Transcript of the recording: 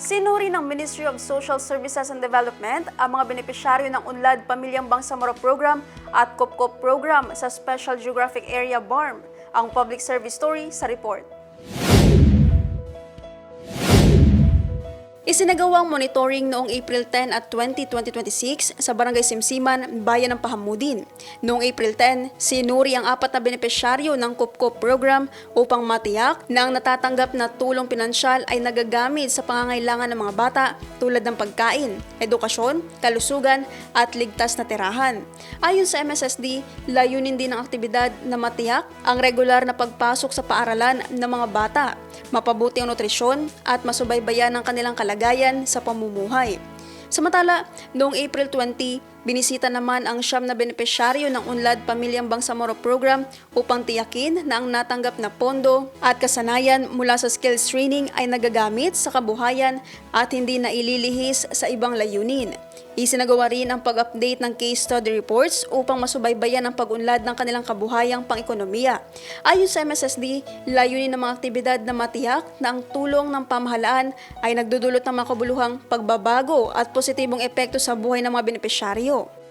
Sinuri ng Ministry of Social Services and Development ang mga benepisyaryo ng Unlad Pamilyang Bangsamoro Program at Kopkop Program sa Special Geographic Area BARM. Ang public service story sa report. Isinagawang monitoring noong April 10 at 20, 2026 sa Barangay Simsiman, Bayan ng Pahamudin. Noong April 10, sinuri ang 4 na benepisyaryo ng Kopkop Program upang matiyak na ang natatanggap na tulong pinansyal ay nagagamit sa pangangailangan ng mga bata tulad ng pagkain, edukasyon, kalusugan at ligtas na tirahan. Ayon sa MSSD, layunin din ng aktibidad na matiyak ang regular na pagpasok sa paaralan ng mga bata, mapabuti ang nutrisyon at masubaybayan ang kanilang kalagayan sa pamumuhay. Samantala, noong April 20, binisita naman ang 9 na benepisyaryo ng Unlad Pamilyang Bangsamoro Program upang tiyakin na ang natanggap na pondo at kasanayan mula sa skills training ay nagagamit sa kabuhayan at hindi na ililihis sa ibang layunin. Isinagawa rin ang pag-update ng case study reports upang masubaybayan ang pag-unlad ng kanilang kabuhayang pang-ekonomiya. Ayon sa MSSD, layunin ng mga aktibidad na matiyak na ang tulong ng pamahalaan ay nagdudulot ng makabuluhang pagbabago at positibong epekto sa buhay ng mga benepisyaryo.